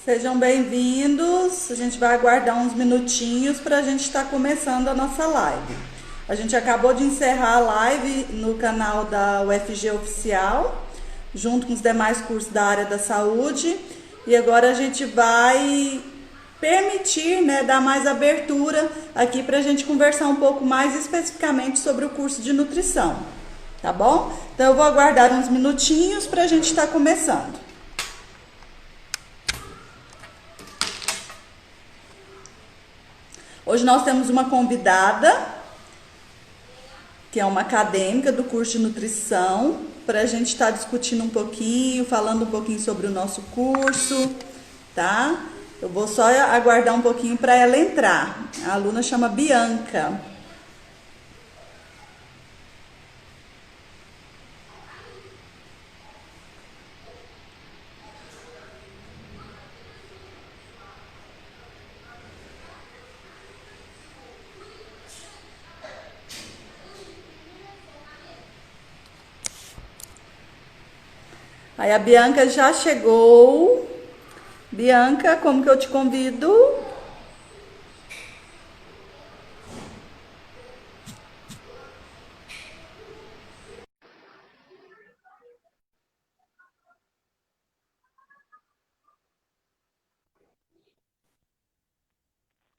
Sejam bem-vindos. A gente vai aguardar uns minutinhos para a gente estar começando a nossa live. A gente acabou de encerrar a live no canal da UFG Oficial, junto com os demais cursos da área da saúde, e agora a gente vai permitir, né, dar mais abertura aqui para a gente conversar um pouco mais especificamente sobre o curso de nutrição, tá bom? Então eu vou aguardar uns minutinhos para a gente estar começando. Hoje nós temos uma convidada, que é uma acadêmica do curso de nutrição, para a gente estar discutindo um pouquinho, falando um pouquinho sobre o nosso curso, tá? Eu vou só aguardar um pouquinho para ela entrar. A aluna chama Bianca. Aí a Bianca já chegou. Bianca, como que eu te convido?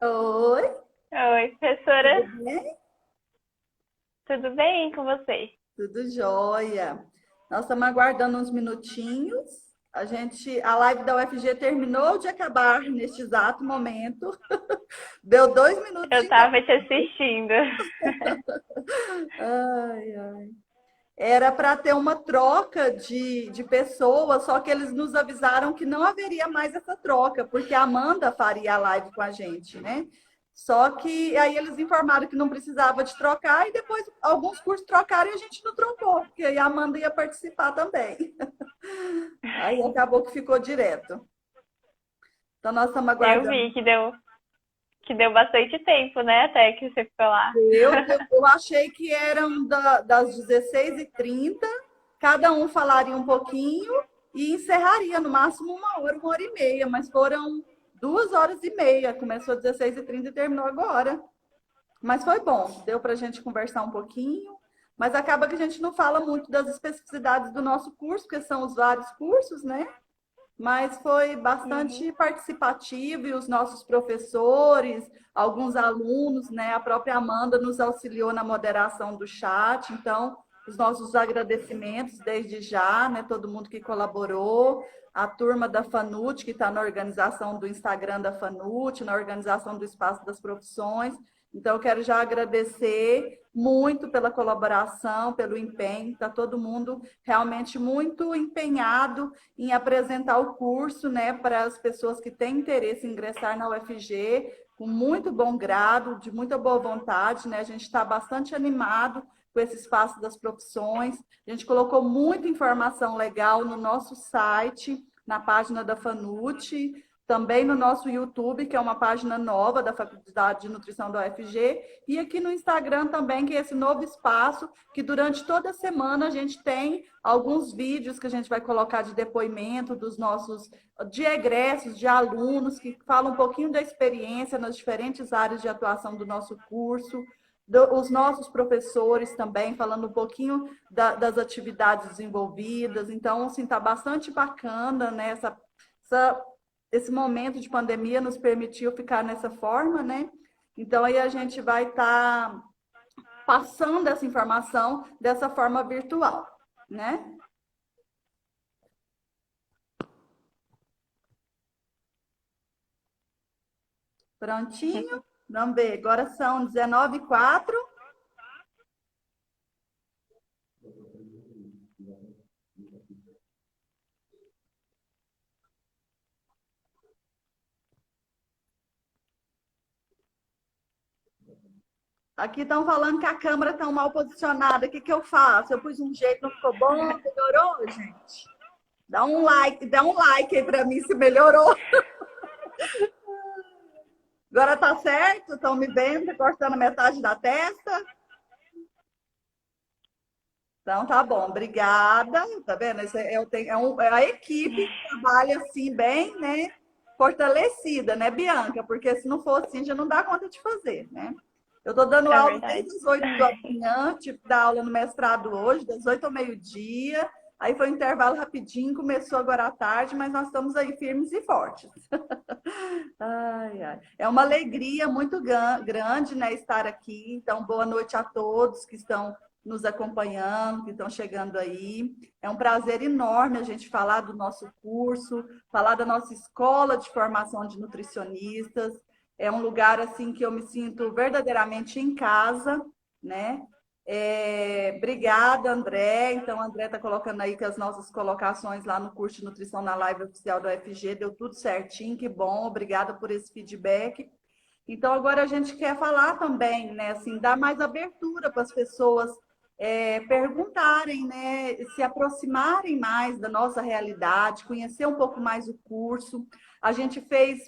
Oi, Oi, professora, tudo bem? tudo bem com você? Tudo jóia. Nós estamos aguardando uns minutinhos. A live da UFG terminou de acabar neste exato momento. Deu 2 minutos Eu de. tava te assistindo. Ai, ai. Era para ter uma troca de pessoas, só que eles nos avisaram que não haveria mais essa troca, porque a Amanda faria a live com a gente, né? Só que aí eles informaram que não precisava de trocar e depois alguns cursos trocaram e a gente não trocou, porque aí a Amanda ia participar também. Aí acabou que ficou direto. Então nós estamos Eu aguardando. vi que deu bastante tempo, né? Até que você ficou lá. Eu achei que eram das 16h30, cada um falaria um pouquinho e encerraria no máximo uma hora e meia, mas foram 2 horas e meia. Começou às 16h30 e terminou agora. Mas foi bom, deu para a gente conversar um pouquinho, mas acaba que a gente não fala muito das especificidades do nosso curso, porque são os vários cursos, né? Mas foi bastante Uhum. participativo e os nossos professores, alguns alunos, né? A própria Amanda nos auxiliou na moderação do chat, então os nossos agradecimentos desde já, né? Todo mundo que colaborou, a turma da Fanute, que está na organização do Instagram da Fanute, na organização do Espaço das Profissões. Então, eu quero já agradecer muito pela colaboração, pelo empenho, está todo mundo realmente muito empenhado em apresentar o curso, né, para as pessoas que têm interesse em ingressar na UFG, com muito bom grado, de muita boa vontade, né? A gente está bastante animado com esse espaço das profissões. A gente colocou muita informação legal no nosso site, na página da Fanute, também no nosso YouTube, que é uma página nova da Faculdade de Nutrição da UFG, e aqui no Instagram também, que é esse novo espaço, que durante toda a semana a gente tem alguns vídeos que a gente vai colocar de depoimento dos nossos, de egressos, de alunos, que falam um pouquinho da experiência nas diferentes áreas de atuação do nosso curso, os nossos professores também, falando um pouquinho das atividades desenvolvidas. Então, assim, está bastante bacana, né? Essa esse momento de pandemia nos permitiu ficar nessa forma, né? Então aí a gente vai estar passando essa informação dessa forma virtual, né? Prontinho? Vamos ver, agora são 19h04. Aqui estão falando que a câmera está mal posicionada. O que, que eu faço? Eu pus um jeito, não ficou bom? Melhorou, gente? Dá um like aí para mim se melhorou. Agora tá certo? Estão me vendo? Cortando metade da testa? Então, tá bom, obrigada. Tá vendo? É a equipe que trabalha assim bem, né? fortalecida, né, Bianca? Porque se não for assim, já não dá conta de fazer, né? Eu estou dando É aula verdade. desde as 8 da manhã, tipo, dar aula no mestrado hoje, das 8 ao meio-dia. Aí foi um intervalo rapidinho, começou agora à tarde, mas nós estamos aí firmes e fortes. Ai, ai. É uma alegria muito grande, né, estar aqui. Então, boa noite a todos que estão nos acompanhando, que estão chegando aí. É um prazer enorme a gente falar do nosso curso, falar da nossa escola de formação de nutricionistas. É um lugar assim que eu me sinto verdadeiramente em casa, né? Obrigada, André. Então, André está colocando aí que as nossas colocações lá no curso de nutrição na live oficial da UFG deu tudo certinho, que bom. Obrigada por esse feedback. Então, agora a gente quer falar também, né? Assim, dar mais abertura para as pessoas perguntarem, né? Se aproximarem mais da nossa realidade, conhecer um pouco mais o curso. A gente fez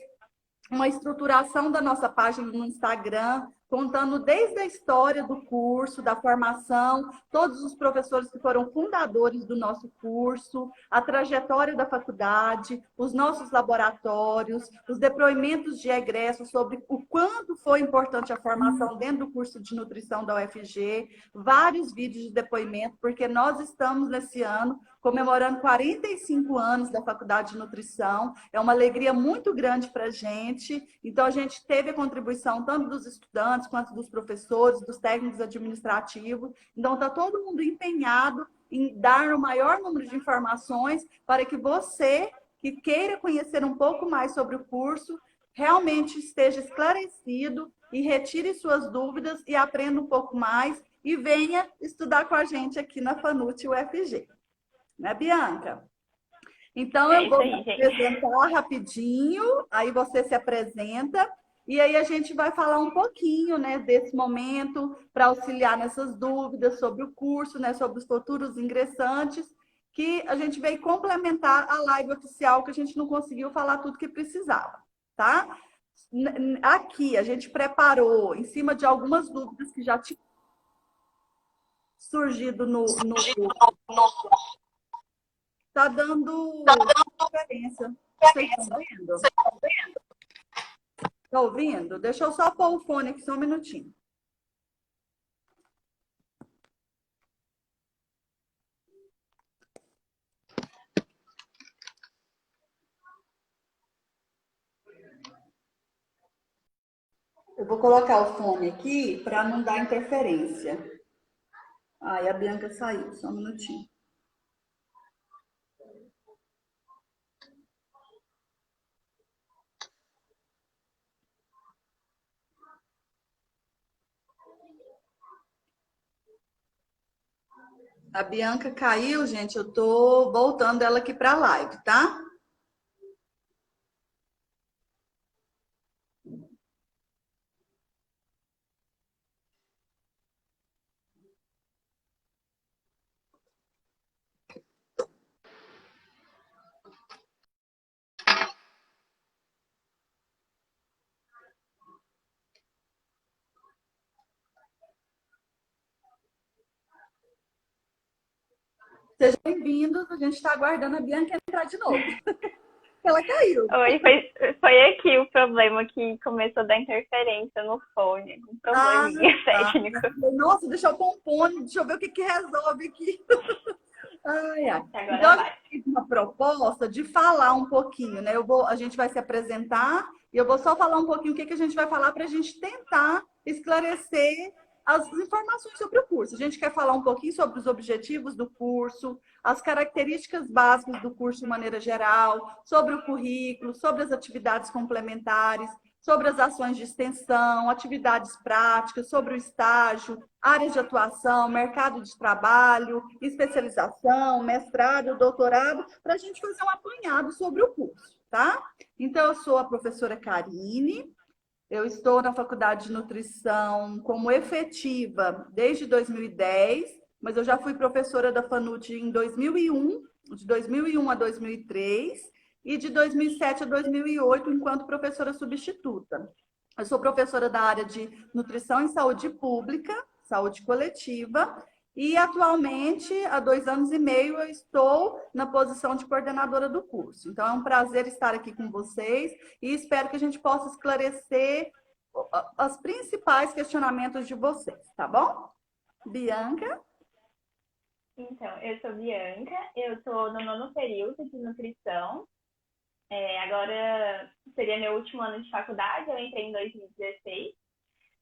uma estruturação da nossa página no Instagram, contando desde a história do curso, da formação, todos os professores que foram fundadores do nosso curso, a trajetória da faculdade, os nossos laboratórios, os depoimentos de egresso sobre o quanto foi importante a formação dentro do curso de nutrição da UFG, vários vídeos de depoimento, porque nós estamos nesse ano comemorando 45 anos da Faculdade de Nutrição. É uma alegria muito grande para a gente. Então, a gente teve a contribuição tanto dos estudantes, quanto dos professores, dos técnicos administrativos. Então, está todo mundo empenhado em dar o maior número de informações para que você, que queira conhecer um pouco mais sobre o curso, realmente esteja esclarecido e retire suas dúvidas e aprenda um pouco mais e venha estudar com a gente aqui na FANUT UFG. Né, Bianca? Então, É eu isso vou aí, me gente. apresentar rapidinho, aí você se apresenta, e aí a gente vai falar um pouquinho, né, desse momento, para auxiliar nessas dúvidas sobre o curso, né, sobre os futuros ingressantes, que a gente veio complementar a live oficial, que a gente não conseguiu falar tudo que precisava, tá? Aqui, a gente preparou, em cima de algumas dúvidas que já tinham surgido no tá dando diferença. Vocês estão vendo? Tá ouvindo? Deixa eu só pôr o fone aqui só um minutinho. Eu vou colocar o fone aqui para não dar interferência. Ai, a Bianca saiu, só um minutinho. A Bianca caiu, gente. Eu tô voltando ela aqui para a live, tá? Sejam bem-vindos. A gente está aguardando a Bianca entrar de novo. Ela caiu. Oi, foi aqui o problema que começou a dar interferência no fone. Um probleminha técnico. Nossa, deixa eu pôr um fone, deixa eu ver o que que resolve aqui. Ai, ai. Agora Então, a vai. gente fez uma proposta de falar um pouquinho, né? A gente vai se apresentar e eu vou só falar um pouquinho o que que a gente vai falar para a gente tentar esclarecer as informações sobre o curso. A gente quer falar um pouquinho sobre os objetivos do curso, as características básicas do curso de maneira geral, sobre o currículo, sobre as atividades complementares, sobre as ações de extensão, atividades práticas, sobre o estágio, áreas de atuação, mercado de trabalho, especialização, mestrado, doutorado, para a gente fazer um apanhado sobre o curso, tá? Então, eu sou a professora Karine, eu estou na Faculdade de Nutrição como efetiva desde 2010, mas eu já fui professora da FANUT em 2001, de 2001 a 2003, e de 2007 a 2008, enquanto professora substituta. Eu sou professora da área de Nutrição em Saúde Pública, Saúde Coletiva, E atualmente, há 2 anos e meio, eu estou na posição de coordenadora do curso. Então, é um prazer estar aqui com vocês e espero que a gente possa esclarecer os principais questionamentos de vocês, tá bom? Bianca? Então, eu sou Bianca, eu estou no 9º período de nutrição. Agora seria meu último ano de faculdade, eu entrei em 2016,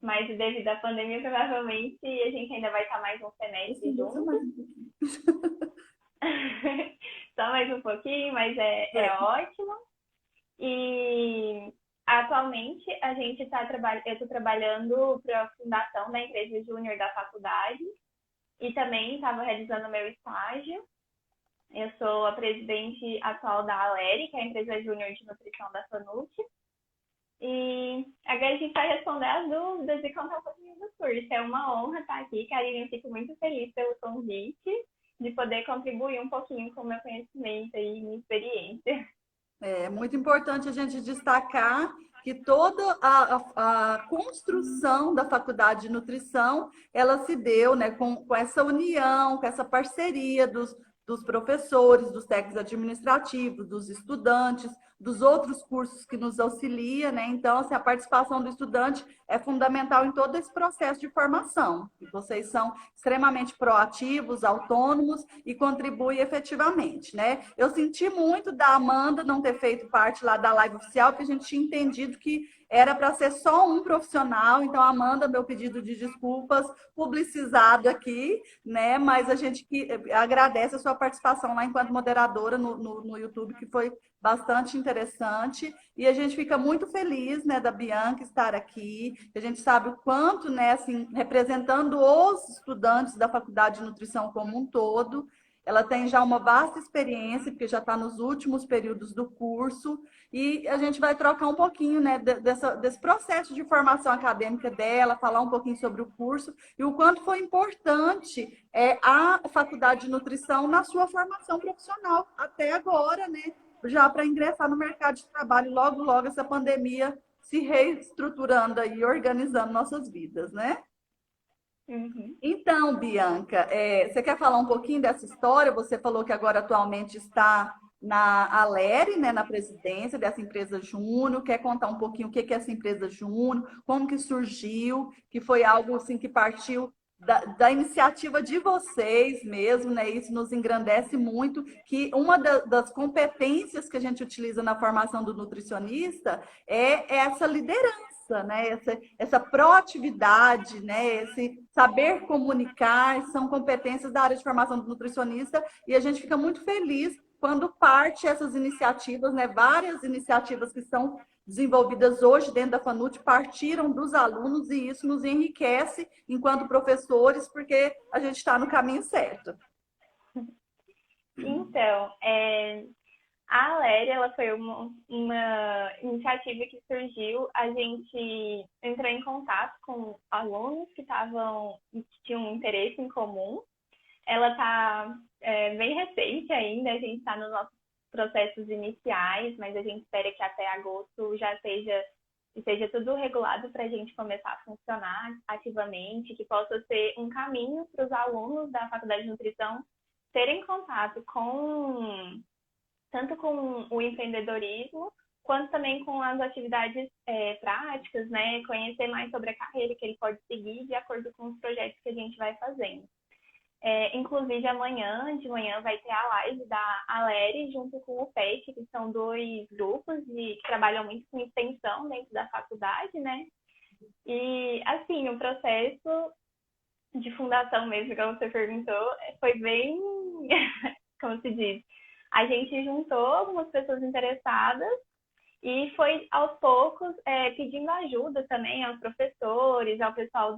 mas devido à pandemia, provavelmente a gente ainda vai estar mais um semestre juntos. Só mais um pouquinho, mas é ótimo. E atualmente eu estou trabalhando para a fundação da empresa júnior da faculdade e também estava realizando meu estágio. Eu sou a presidente atual da Aleri, que é a empresa júnior de nutrição da FANUC. E agora a gente vai responder as dúvidas e contar um pouquinho do curso. É uma honra estar aqui, Karine. Eu fico muito feliz pelo convite, de poder contribuir um pouquinho com o meu conhecimento e minha experiência. É muito importante a gente destacar que toda a construção da faculdade de nutrição, ela se deu, né, com essa união, com essa parceria dos professores, dos técnicos administrativos, dos estudantes, dos outros cursos que nos auxiliam, né? Então, assim, a participação do estudante é fundamental em todo esse processo de formação. E vocês são extremamente proativos, autônomos e contribuem efetivamente, né? Eu senti muito da Amanda não ter feito parte lá da live oficial, porque a gente tinha entendido que era para ser só um profissional. Então, Amanda, meu pedido de desculpas publicizado aqui, né? Mas a gente agradece a sua participação lá enquanto moderadora no YouTube, que foi bastante interessante. E a gente fica muito feliz, né, da Bianca estar aqui. A gente sabe o quanto, né, assim, representando os estudantes da Faculdade de Nutrição como um todo. Ela tem já uma vasta experiência, porque já está nos últimos períodos do curso, e a gente vai trocar um pouquinho, né, desse processo de formação acadêmica dela, falar um pouquinho sobre o curso e o quanto foi importante a Faculdade de Nutrição na sua formação profissional até agora, né, já para ingressar no mercado de trabalho logo, logo essa pandemia se reestruturando e organizando nossas vidas, né? Uhum. Então, Bianca, você quer falar um pouquinho dessa história? Você falou que agora atualmente está na Aleri, né, na presidência dessa empresa Júnior. Quer contar um pouquinho o que é essa empresa Júnior, como que surgiu, que foi algo assim que partiu da iniciativa de vocês mesmo, né? Isso nos engrandece muito, que uma das competências que a gente utiliza na formação do nutricionista é essa liderança, né? Essa proatividade, né? Esse saber comunicar, são competências da área de formação do nutricionista e a gente fica muito feliz quando parte essas iniciativas, né? Várias iniciativas que são desenvolvidas hoje dentro da FANUT partiram dos alunos e isso nos enriquece enquanto professores, porque a gente está no caminho certo. Então, a Aléria, ela foi uma iniciativa que surgiu, a gente entrou em contato com alunos que tinham um interesse em comum. Ela está bem recente ainda, a gente está nos nossos processos iniciais, mas a gente espera que até agosto já seja tudo regulado para a gente começar a funcionar ativamente, que possa ser um caminho para os alunos da Faculdade de Nutrição terem contato tanto com o empreendedorismo, quanto também com as atividades práticas, né? Conhecer mais sobre a carreira que ele pode seguir de acordo com os projetos que a gente vai fazendo. Inclusive, de manhã vai ter a live da Aleri junto com o PET, que são 2 grupos que trabalham muito com extensão dentro da faculdade, né? E, assim, o processo de fundação mesmo, como você perguntou, foi bem, como se diz, a gente juntou algumas pessoas interessadas e foi, aos poucos, pedindo ajuda também aos professores, ao pessoal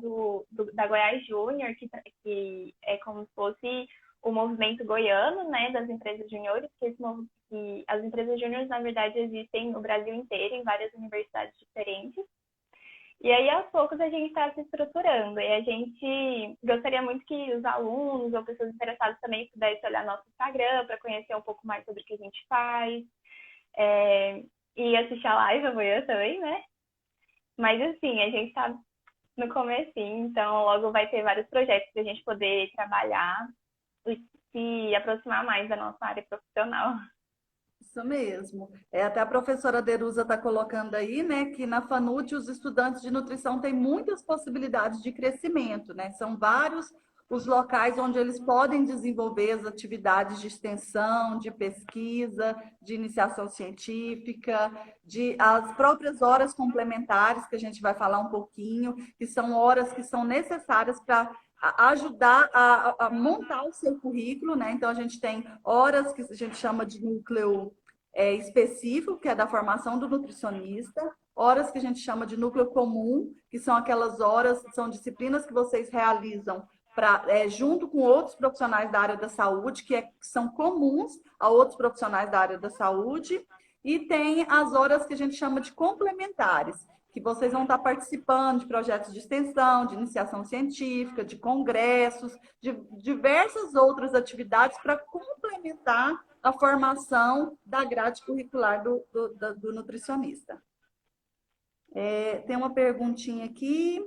da Goiás Júnior, que é como se fosse o movimento goiano, né, das empresas júniores, que as empresas júniores, na verdade, existem no Brasil inteiro, em várias universidades diferentes. E aí, aos poucos, a gente está se estruturando. E a gente gostaria muito que os alunos ou pessoas interessadas também pudessem olhar nosso Instagram para conhecer um pouco mais sobre o que a gente faz. E assistir a live amanhã também, né? Mas, assim, a gente está no comecinho, então logo vai ter vários projetos para a gente poder trabalhar e se aproximar mais da nossa área profissional. Isso mesmo. Até a professora Derusa está colocando aí, né, que na FANUT os estudantes de nutrição têm muitas possibilidades de crescimento, né? São vários os locais onde eles podem desenvolver as atividades de extensão, de pesquisa, de iniciação científica, de as próprias horas complementares, que a gente vai falar um pouquinho, que são horas que são necessárias para ajudar a montar o seu currículo, né? Então, a gente tem horas que a gente chama de núcleo específico, que é da formação do nutricionista, horas que a gente chama de núcleo comum, que são aquelas horas, são disciplinas que vocês realizam junto com outros profissionais da área da saúde, que são comuns a outros profissionais da área da saúde, e tem as horas que a gente chama de complementares, que vocês vão estar participando de projetos de extensão, de iniciação científica, de congressos, de diversas outras atividades para complementar a formação da grade curricular do nutricionista. Tem uma perguntinha aqui.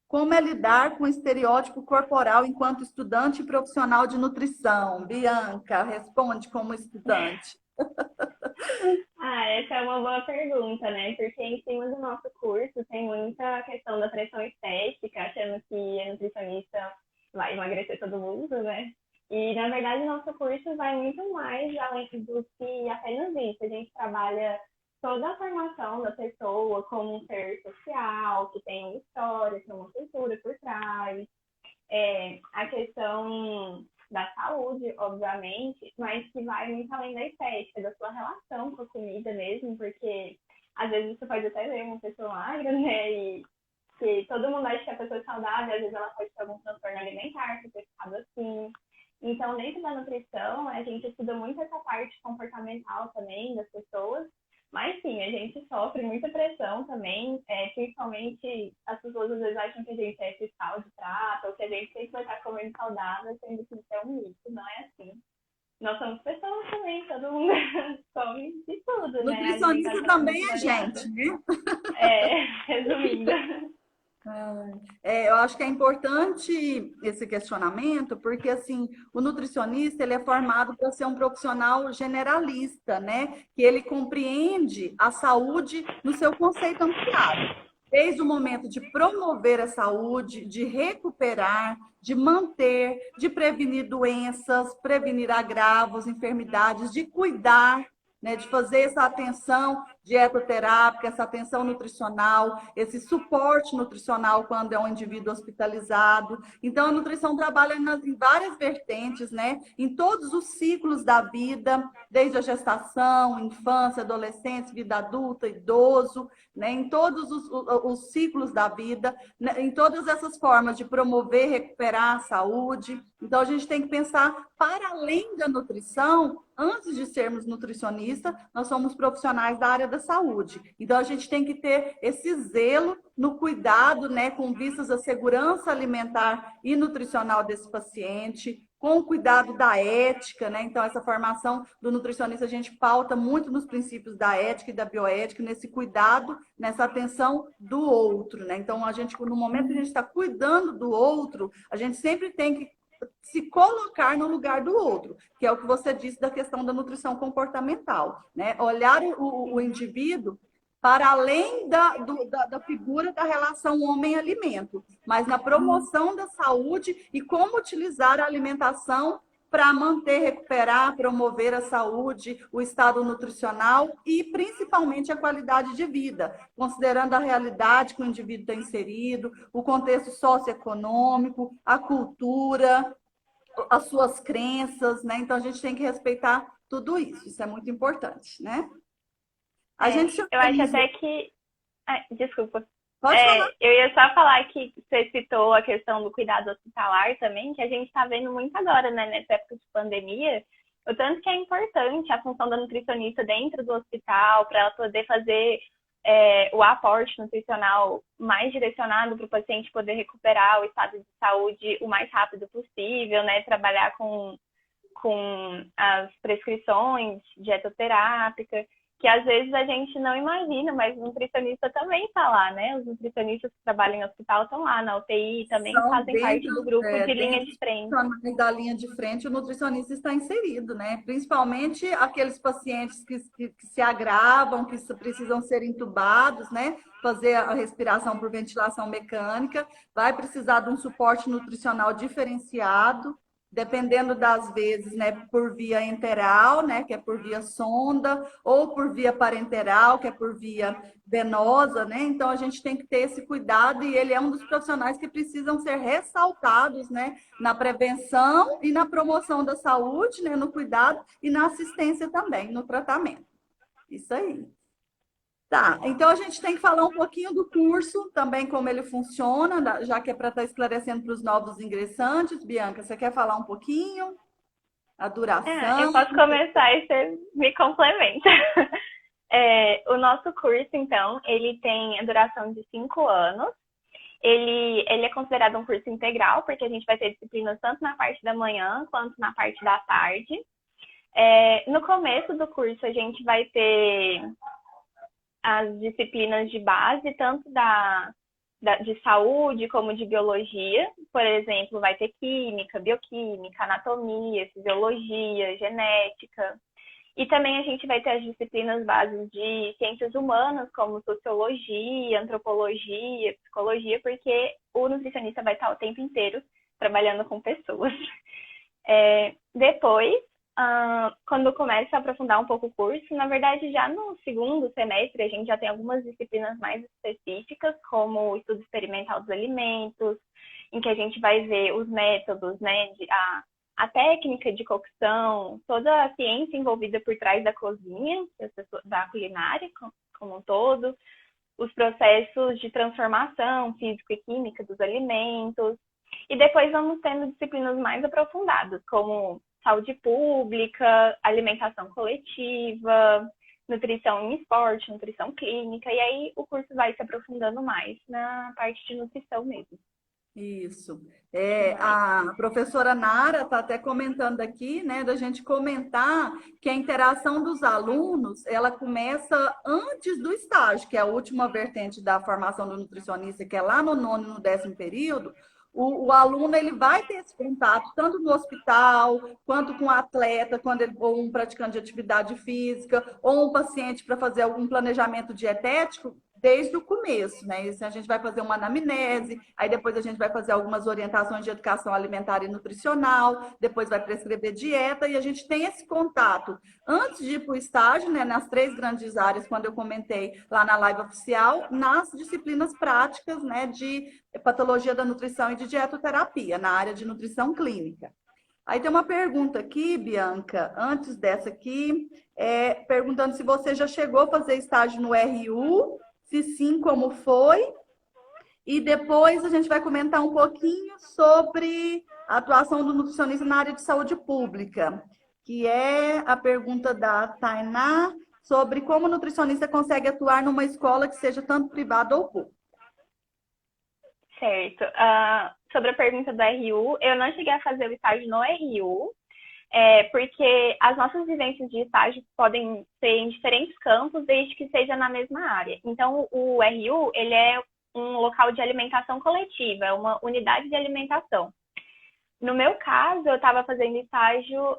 Como é lidar com o estereótipo corporal enquanto estudante e profissional de nutrição? Bianca, responde como estudante. Essa é uma boa pergunta, né? Porque em cima do nosso curso tem muita questão da pressão estética, achando que a nutricionista vai emagrecer todo mundo, né? E, na verdade, nosso curso vai muito mais além do que apenas isso. A gente trabalha toda a formação da pessoa como um ser social, que tem uma história, tem uma cultura por trás. A questão da saúde, obviamente, mas que vai muito além da estética, da sua relação com a comida mesmo, porque às vezes você pode até ver uma pessoa magra, né, e que todo mundo acha que a pessoa é saudável, às vezes ela pode ter algum transtorno alimentar, por ter ficado assim. Então, dentro da nutrição, a gente estuda muito essa parte comportamental também das pessoas, mas sim, a gente sofre muita pressão também, principalmente as pessoas às vezes acham que a gente é fiscal de prato, ou que a gente sempre vai estar comendo saudável, sendo que isso é um mito, não é assim. Nós somos pessoas também, todo mundo come de tudo, né? A Nutricionista alimentação é também muito é variada. gente, né? Resumindo. Eu acho que é importante esse questionamento, porque assim, o nutricionista ele é formado para ser um profissional generalista, né? Que ele compreende a saúde no seu conceito ampliado. Desde o momento de promover a saúde, de recuperar, de manter, de prevenir doenças, prevenir agravos, enfermidades, de cuidar, né, de fazer essa atenção dietoterápica, essa atenção nutricional, esse suporte nutricional quando é um indivíduo hospitalizado. Então, a nutrição trabalha em várias vertentes, né, em todos os ciclos da vida, desde a gestação, infância, adolescência, vida adulta, idoso, né, em todos os ciclos da vida, né, em todas essas formas de promover, recuperar a saúde. Então, a gente tem que pensar para além da nutrição. Antes de sermos nutricionistas, nós somos profissionais da área da saúde. Então, a gente tem que ter esse zelo no cuidado, né, com vistas à segurança alimentar e nutricional desse paciente, com o cuidado da ética, né? Então, essa formação do nutricionista, a gente pauta muito nos princípios da ética e da bioética, nesse cuidado, nessa atenção do outro, né? Então, a gente, no momento que a gente está cuidando do outro, a gente sempre tem que se colocar no lugar do outro, que é o que você disse da questão da nutrição comportamental, né? Olhar o indivíduo para além da figura da relação homem-alimento, mas na promoção da saúde e como utilizar a alimentação para manter, recuperar, promover a saúde, o estado nutricional e principalmente a qualidade de vida, considerando a realidade que o indivíduo está inserido, o contexto socioeconômico, a cultura, as suas crenças, né? Então a gente tem que respeitar tudo isso. Isso é muito importante, né? A gente se Eu acho organiza. até que. Desculpa. Pode falar. Eu ia só falar que você citou a questão do cuidado hospitalar também, que a gente está vendo muito agora, né, nessa época de pandemia, o tanto que é importante a função da nutricionista dentro do hospital, para ela poder fazer o aporte nutricional mais direcionado para o paciente poder recuperar o estado de saúde o mais rápido possível, né, trabalhar com as prescrições dietoterápicas, que às vezes a gente não imagina, mas o nutricionista também está lá, né? Os nutricionistas que trabalham em hospital estão lá na UTI, também São fazem parte do grupo de linha dentro de dos frente. profissionais da linha de frente, o nutricionista está inserido, né? Principalmente aqueles pacientes que se agravam, que precisam ser entubados, né? Fazer a respiração por ventilação mecânica, vai precisar de um suporte nutricional diferenciado, dependendo das vezes, né, por via enteral, né, que é por via sonda, ou por via parenteral, que é por via venosa, né? Então a gente tem que ter esse cuidado e ele é um dos profissionais que precisam ser ressaltados, né, na prevenção e na promoção da saúde, né, no cuidado e na assistência também, no tratamento. Isso aí. Tá, então a gente tem que falar um pouquinho do curso, também como ele funciona, já que é para estar esclarecendo para os novos ingressantes. Bianca, você quer falar um pouquinho? A Eu duração? posso começar e você me complementa. O nosso curso, então, ele tem a duração de 5 anos. Ele é considerado um curso integral, porque a gente vai ter disciplinas tanto na parte da manhã quanto na parte da tarde. No começo do curso, a gente vai ter as disciplinas de base, tanto de saúde como de biologia. Por exemplo, vai ter química, bioquímica, anatomia, fisiologia, genética. E também a gente vai ter as disciplinas bases de ciências humanas, como sociologia, antropologia, psicologia, porque o nutricionista vai estar o tempo inteiro trabalhando com pessoas. Depois, quando começa a aprofundar um pouco o curso, na verdade, já no segundo semestre, a gente já tem algumas disciplinas mais específicas, como o estudo experimental dos alimentos, em que a gente vai ver os métodos, né, a técnica de cocção, toda a ciência envolvida por trás da cozinha, da culinária como um todo, os processos de transformação físico e química dos alimentos. E depois vamos tendo disciplinas mais aprofundadas, como saúde pública, alimentação coletiva, nutrição em esporte, nutrição clínica, e aí o curso vai se aprofundando mais na parte de nutrição mesmo. Isso. A professora Nara está até comentando aqui, né, da gente comentar que a interação dos alunos, ela começa antes do estágio, que é a última vertente da formação do nutricionista, que é lá no nono e no 10º período. O aluno ele vai ter esse contato tanto no hospital, quanto com o atleta, ou um praticante de atividade física, ou um paciente para fazer algum planejamento dietético, desde o começo, né? A gente vai fazer uma anamnese, aí depois a gente vai fazer algumas orientações de educação alimentar e nutricional, depois vai prescrever dieta e a gente tem esse contato antes de ir para o estágio, né? Nas 3 grandes áreas, quando eu comentei lá na live oficial, nas disciplinas práticas, né? De patologia da nutrição e de dietoterapia, na área de nutrição clínica. Aí tem uma pergunta aqui, Bianca, antes dessa aqui, perguntando se você já chegou a fazer estágio no RU, se sim, como foi? E depois a gente vai comentar um pouquinho sobre a atuação do nutricionista na área de saúde pública, que é a pergunta da Tainá sobre como o nutricionista consegue atuar numa escola que seja tanto privada ou pública. Certo. Sobre a pergunta do RU, eu não cheguei a fazer o estágio no RU, porque as nossas vivências de estágio podem ser em diferentes campos, desde que seja na mesma área. Então, o RU, ele é um local de alimentação coletiva, é uma unidade de alimentação. No meu caso, eu estava fazendo estágio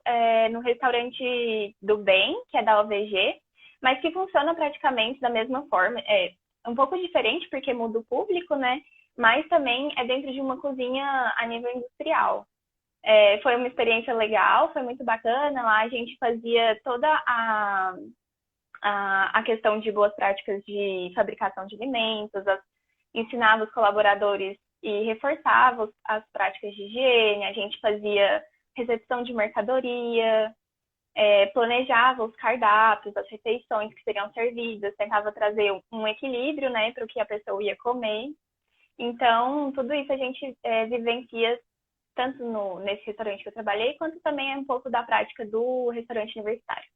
no restaurante do Bem, que é da OVG, mas que funciona praticamente da mesma forma. É um pouco diferente, porque muda o público, né? Mas também é dentro de uma cozinha a nível industrial. Foi uma experiência legal, foi muito bacana. Lá a gente fazia toda a questão de boas práticas de fabricação de alimentos, ensinava os colaboradores e reforçava as práticas de higiene, a gente fazia recepção de mercadoria, planejava os cardápios, as refeições que seriam servidas, tentava trazer um equilíbrio, né, para o que a pessoa ia comer. Então, tudo isso a gente vivencia tanto nesse restaurante que eu trabalhei, quanto também um pouco da prática do restaurante universitário.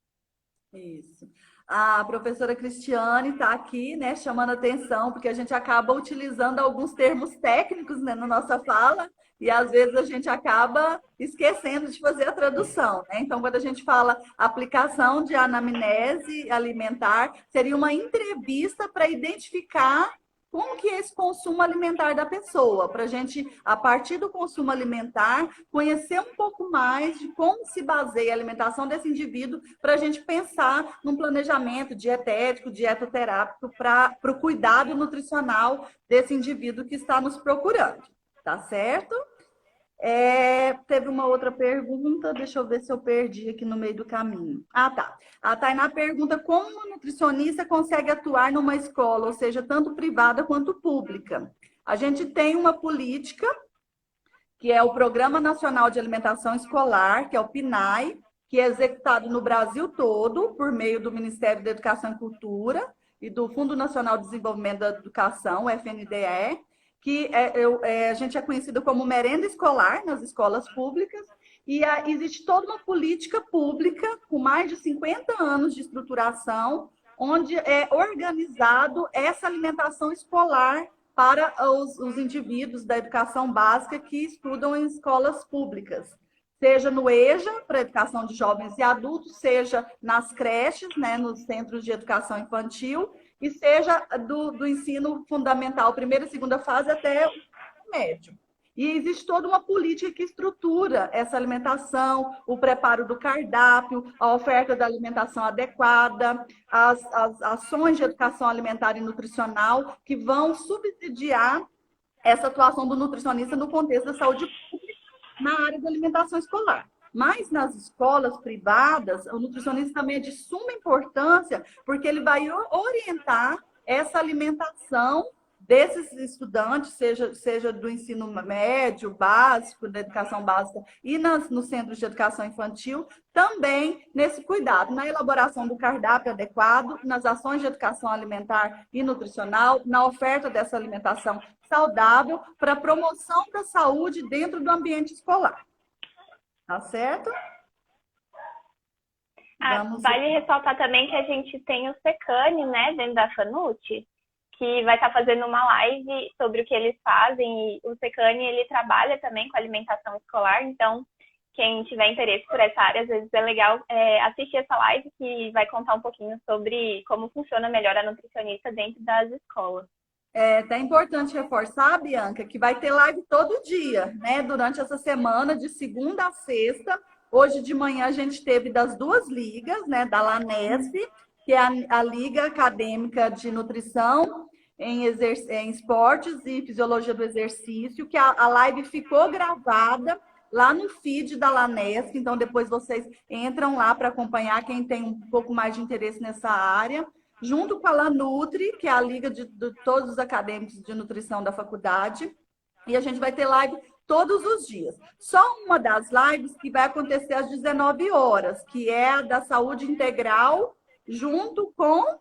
Isso. A professora Cristiane está aqui, né, chamando atenção, porque a gente acaba utilizando alguns termos técnicos, né, na nossa fala, e às vezes a gente acaba esquecendo de fazer a tradução, né? Então, quando a gente fala aplicação de anamnese alimentar, seria uma entrevista para identificar como que é esse consumo alimentar da pessoa, para a gente, a partir do consumo alimentar, conhecer um pouco mais de como se baseia a alimentação desse indivíduo, para a gente pensar num planejamento dietético, dietoterápico, para o cuidado nutricional desse indivíduo que está nos procurando. Tá certo? Teve uma outra pergunta, deixa eu ver se eu perdi aqui no meio do caminho. Ah, tá. A Tainá pergunta como uma nutricionista consegue atuar numa escola, ou seja, tanto privada quanto pública. A gente tem uma política, que é o Programa Nacional de Alimentação Escolar, que é o PNAE, que é executado no Brasil todo, por meio do Ministério da Educação e Cultura e do Fundo Nacional de Desenvolvimento da Educação, o FNDE, que a gente é conhecido como merenda escolar nas escolas públicas, e existe toda uma política pública com mais de 50 anos de estruturação, onde é organizado essa alimentação escolar para os indivíduos da educação básica que estudam em escolas públicas. Seja no EJA, para educação de jovens e adultos, seja nas creches, né, nos centros de educação infantil, e seja do ensino fundamental, primeira e segunda fase, até o médio. E existe toda uma política que estrutura essa alimentação, o preparo do cardápio, a oferta da alimentação adequada, as ações de educação alimentar e nutricional que vão subsidiar essa atuação do nutricionista no contexto da saúde pública na área da alimentação escolar. Mas nas escolas privadas, o nutricionista também é de suma importância, porque ele vai orientar essa alimentação desses estudantes, seja do ensino médio, básico, da educação básica e nos centros de educação infantil, também nesse cuidado, na elaboração do cardápio adequado, nas ações de educação alimentar e nutricional, na oferta dessa alimentação saudável para a promoção da saúde dentro do ambiente escolar. Tá certo? Vale ressaltar também que a gente tem o Secane, né, dentro da FANUT, que vai estar fazendo uma live sobre o que eles fazem. E o Secane, ele trabalha também com alimentação escolar, então quem tiver interesse por essa área, às vezes é legal assistir essa live, que vai contar um pouquinho sobre como funciona melhor a nutricionista dentro das escolas. É até importante reforçar, Bianca, que vai ter live todo dia, né? Durante essa semana, de segunda a sexta. Hoje de manhã a gente teve das duas ligas, né? Da LANESF, que é a Liga Acadêmica de Nutrição em Esportes e Fisiologia do Exercício, que a live ficou gravada lá no feed da LANESF, então depois vocês entram lá para acompanhar quem tem um pouco mais de interesse nessa área, junto com a LANUTRI, que é a liga de todos os acadêmicos de nutrição da faculdade, e a gente vai ter live todos os dias. Só uma das lives que vai acontecer às 19 horas, que é a da saúde integral, junto com...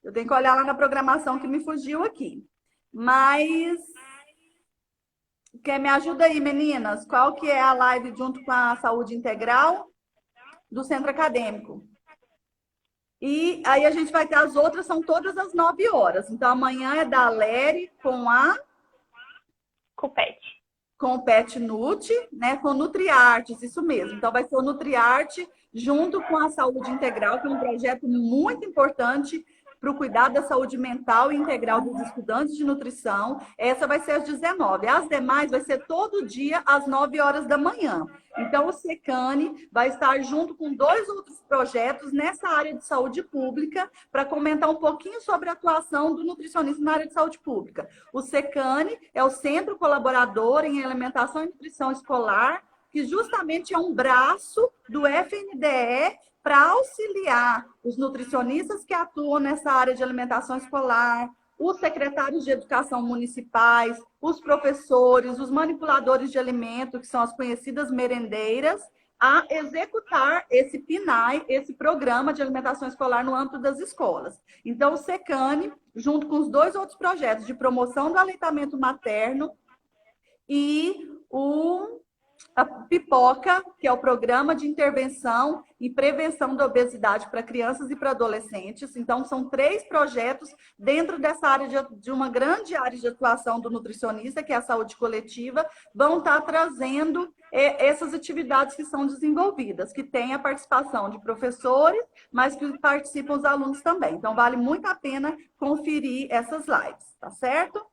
Eu tenho que olhar lá na programação que me fugiu aqui. Mas... me ajuda aí, meninas? Qual que é a live junto com a saúde integral do centro acadêmico? E aí a gente vai ter as outras, são todas às 9 horas. Então, amanhã é da Leri com a... Com o PET. Com o PET Nut, né? Com o Nutriartes, isso mesmo. Então, vai ser o Nutriarte junto com a saúde integral, que é um projeto muito importante para o cuidado da saúde mental e integral dos estudantes de nutrição. Essa vai ser às 19. As demais vai ser todo dia às 9 horas da manhã. Então, o Secane vai estar junto com 2 outros projetos nessa área de saúde pública para comentar um pouquinho sobre a atuação do nutricionista na área de saúde pública. O Secane é o Centro Colaborador em Alimentação e Nutrição Escolar, que justamente é um braço do FNDE para auxiliar os nutricionistas que atuam nessa área de alimentação escolar, os secretários de educação municipais, os professores, os manipuladores de alimento, que são as conhecidas merendeiras, a executar esse PNAE, esse Programa de Alimentação Escolar no âmbito das escolas. Então, o Secane, junto com os 2 outros projetos de promoção do aleitamento materno e a Pipoca, que é o Programa de Intervenção e Prevenção da Obesidade para Crianças e para Adolescentes. Então, são 3 projetos dentro dessa área de uma grande área de atuação do nutricionista, que é a saúde coletiva, vão estar trazendo essas atividades que são desenvolvidas, que tem a participação de professores, mas que participam os alunos também. Então, vale muito a pena conferir essas lives, tá certo?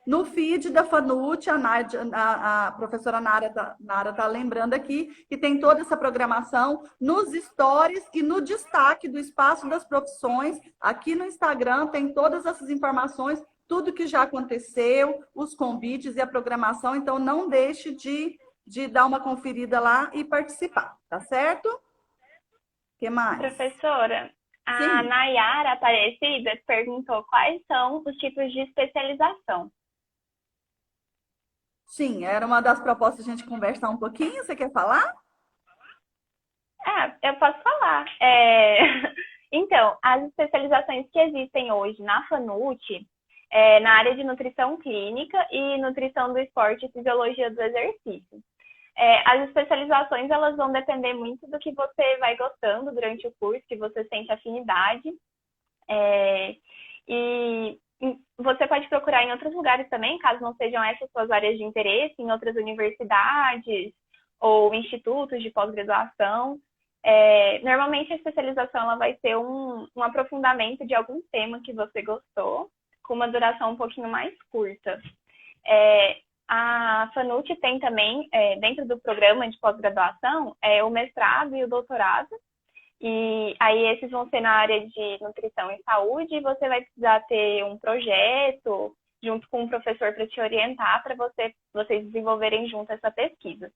No feed da FANUT, a professora Nara está lembrando aqui que tem toda essa programação nos stories e no destaque do Espaço das Profissões. Aqui no Instagram tem todas essas informações, tudo que já aconteceu, os convites e a programação. Então, não deixe de dar uma conferida lá e participar, tá certo? O que mais? Professora, a Sim. Nayara Aparecida perguntou quais são os tipos de especialização. Sim, era uma das propostas a gente conversar um pouquinho. Você quer falar? Eu posso falar. Então, as especializações que existem hoje na FANUT, na área de nutrição clínica e nutrição do esporte e fisiologia do exercício. As especializações, elas vão depender muito do que você vai gostando durante o curso, que você sente afinidade. E você pode procurar em outros lugares também, caso não sejam essas suas áreas de interesse, em outras universidades ou institutos de pós-graduação. Normalmente a especialização ela vai ser um aprofundamento de algum tema que você gostou, com uma duração um pouquinho mais curta. A FANUT tem também, dentro do programa de pós-graduação, o mestrado e o doutorado. E aí esses vão ser na área de nutrição e saúde, e você vai precisar ter um projeto junto com um professor para te orientar, para vocês desenvolverem junto essa pesquisa.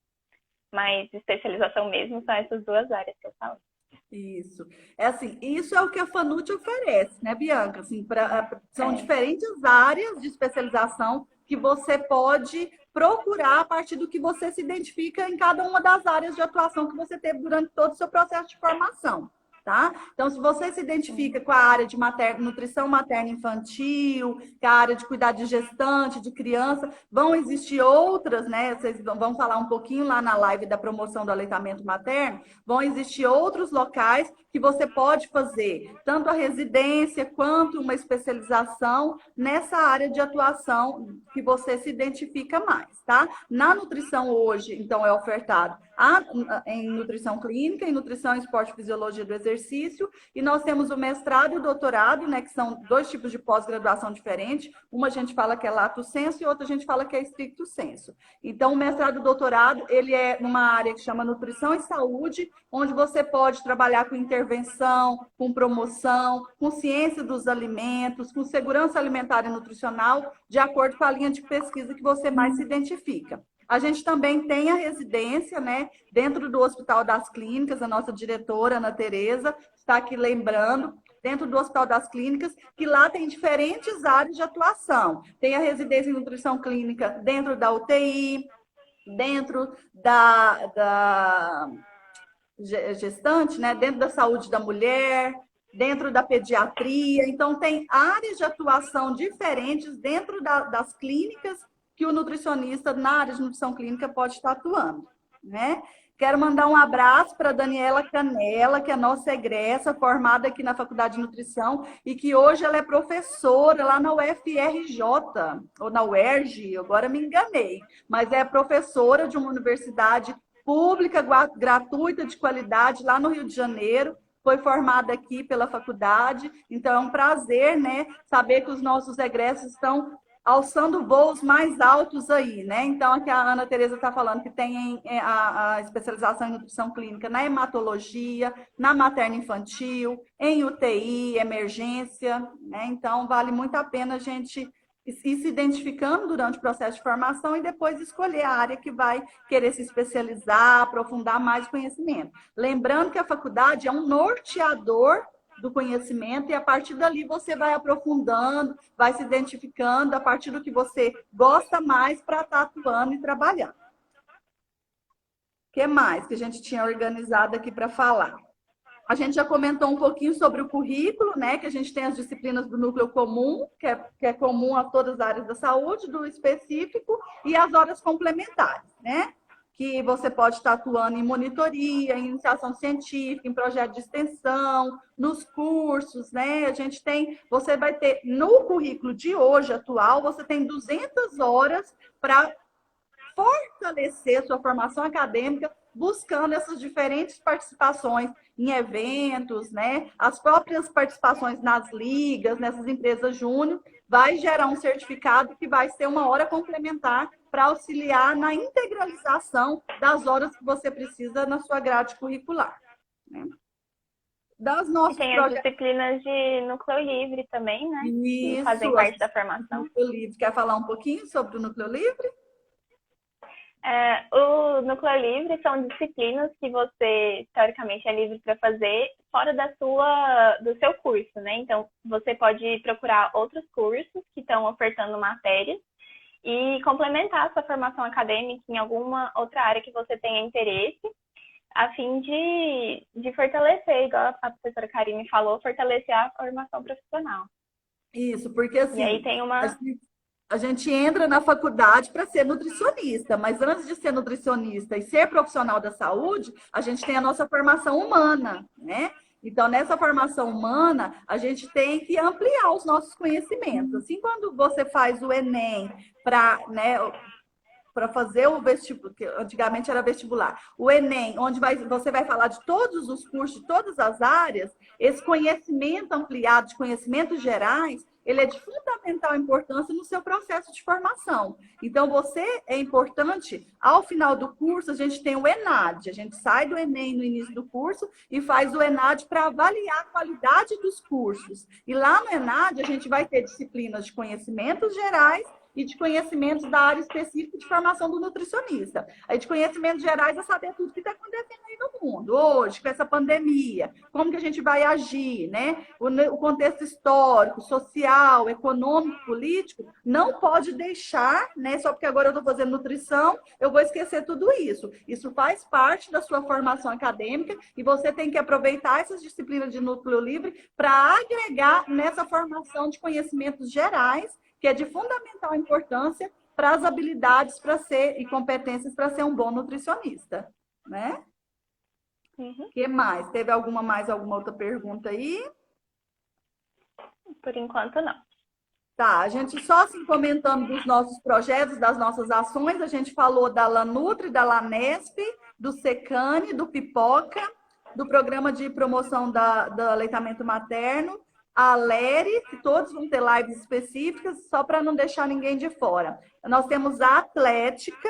Mas especialização mesmo são essas 2 áreas que eu falei. Isso. Isso é o que a FANUT oferece, né, Bianca? São diferentes áreas de especialização que você pode procurar a partir do que você se identifica em cada uma das áreas de atuação que você teve durante todo o seu processo de formação. Tá? Então, se você se identifica com a área de nutrição materna infantil, com a área de cuidado de gestante, de criança, vão existir outras, né? Vocês vão falar um pouquinho lá na live da promoção do aleitamento materno, vão existir outros locais que você pode fazer, tanto a residência quanto uma especialização nessa área de atuação que você se identifica mais, tá? Na nutrição hoje, então, é ofertado em nutrição clínica, em nutrição, esporte e fisiologia do exercício, e nós temos o mestrado e o doutorado, né, que são 2 tipos de pós-graduação diferentes. Uma a gente fala que é lato sensu e outra a gente fala que é stricto sensu. Então, o mestrado e o doutorado, ele é numa área que chama nutrição e saúde, onde você pode trabalhar com intervenção, com promoção, com ciência dos alimentos, com segurança alimentar e nutricional, de acordo com a linha de pesquisa que você mais se identifica. A gente também tem a residência, né, dentro do Hospital das Clínicas, a nossa diretora, Ana Tereza, está aqui lembrando, dentro do Hospital das Clínicas, que lá tem diferentes áreas de atuação. Tem a residência em nutrição clínica dentro da UTI, dentro da gestante, né, dentro da saúde da mulher, dentro da pediatria. Então, tem áreas de atuação diferentes dentro das clínicas que o nutricionista na área de nutrição clínica pode estar atuando, né? Quero mandar um abraço para a Daniela Canela, que é nossa egressa, formada aqui na Faculdade de Nutrição, e que hoje ela é professora lá na UFRJ, ou na UERJ, agora me enganei, mas é professora de uma universidade pública, gratuita, de qualidade, lá no Rio de Janeiro. Foi formada aqui pela faculdade, então é um prazer, né, saber que os nossos egressos estão alçando voos mais altos aí, né? Então, aqui a Ana Tereza está falando que tem a especialização em nutrição clínica na hematologia, na materna infantil, em UTI, emergência, né? Então, vale muito a pena a gente ir se identificando durante o processo de formação e depois escolher a área que vai querer se especializar, aprofundar mais conhecimento. Lembrando que a faculdade é um norteador do conhecimento, e a partir dali você vai aprofundando, vai se identificando a partir do que você gosta mais para estar atuando e trabalhando. O que mais que a gente tinha organizado aqui para falar? A gente já comentou um pouquinho sobre o currículo, né? Que a gente tem as disciplinas do núcleo comum, que é comum a todas as áreas da saúde, do específico, e as horas complementares, né? que você pode estar atuando em monitoria, em iniciação científica, em projeto de extensão, nos cursos, né? A gente tem, você vai ter, no currículo de hoje, atual, você tem 200 horas para fortalecer sua formação acadêmica, buscando essas diferentes participações em eventos, né? As próprias participações nas ligas, nessas empresas júnior, vai gerar um certificado que vai ser uma hora complementar para auxiliar na integralização das horas que você precisa na sua grade curricular, né? Das E nossos tem as projetos. disciplinas de núcleo livre também, né? Que fazem Isso, parte da formação. Núcleo Livre. Quer falar um pouquinho sobre o Núcleo Livre? O núcleo livre são disciplinas que você, teoricamente, é livre para fazer fora do seu curso, né? Então, você pode procurar outros cursos que estão ofertando matérias e complementar a sua formação acadêmica em alguma outra área que você tenha interesse, a fim de fortalecer, igual a professora Karine falou, fortalecer a formação profissional. Isso, porque E aí assim, tem a gente entra na faculdade para ser nutricionista, mas antes de ser nutricionista e ser profissional da saúde, a gente tem a nossa formação humana, né? Então, nessa formação humana, a gente tem que ampliar os nossos conhecimentos. Assim, quando você faz o Enem para, né, para fazer o vestibular, que antigamente era vestibular, o Enem, onde você vai falar de todos os cursos, de todas as áreas, esse conhecimento ampliado, de conhecimentos gerais, ele é de fundamental importância no seu processo de formação. Então, você é importante, ao final do curso, a gente tem o ENAD, a gente sai do Enem no início do curso e faz o ENAD para avaliar a qualidade dos cursos. E lá no ENAD, a gente vai ter disciplinas de conhecimentos gerais e de conhecimentos da área específica de formação do nutricionista. Aí de conhecimentos gerais é saber tudo que está acontecendo aí no mundo, hoje, com essa pandemia, como que a gente vai agir, né? O contexto histórico, social, econômico, político, não pode deixar, né? Só porque agora eu estou fazendo nutrição, eu vou esquecer tudo isso. Isso faz parte da sua formação acadêmica e você tem que aproveitar essas disciplinas de núcleo livre para agregar nessa formação de conhecimentos gerais, que é de fundamental importância para as habilidades para ser e competências para ser um bom nutricionista, né? Uhum. Que mais? Teve alguma outra pergunta aí? Por enquanto, não. Tá, a gente só assim comentando dos nossos projetos, das nossas ações, a gente falou da Lanutri, da Lanesp, do Secane, do Pipoca, do programa de promoção do aleitamento materno, a Leri, que todos vão ter lives específicas, só para não deixar ninguém de fora. Nós temos a Atlética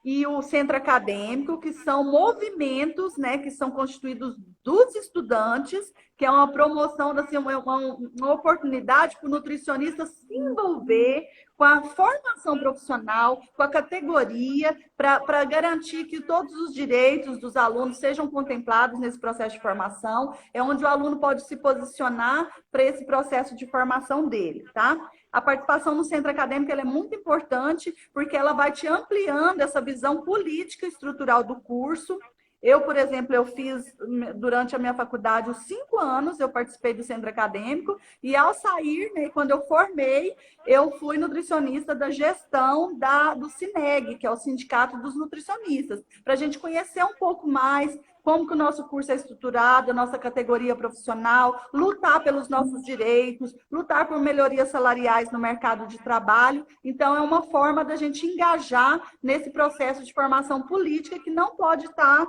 e o Centro Acadêmico, que são movimentos, né, que são constituídos dos estudantes, que é uma promoção, assim, uma oportunidade para o nutricionista se envolver com a formação profissional, com a categoria, para garantir que todos os direitos dos alunos sejam contemplados nesse processo de formação. É onde o aluno pode se posicionar para esse processo de formação dele, tá? A participação no centro acadêmico ela é muito importante, porque ela vai te ampliando essa visão política e estrutural do curso. Eu, por exemplo, eu fiz, durante a minha faculdade, os 5 anos, eu participei do centro acadêmico, e ao sair, né, quando eu formei, eu fui nutricionista da gestão do SINEG, que é o Sindicato dos Nutricionistas, para a gente conhecer um pouco mais como que o nosso curso é estruturado, a nossa categoria profissional, lutar pelos nossos direitos, lutar por melhorias salariais no mercado de trabalho. Então, é uma forma da gente engajar nesse processo de formação política que não pode estar...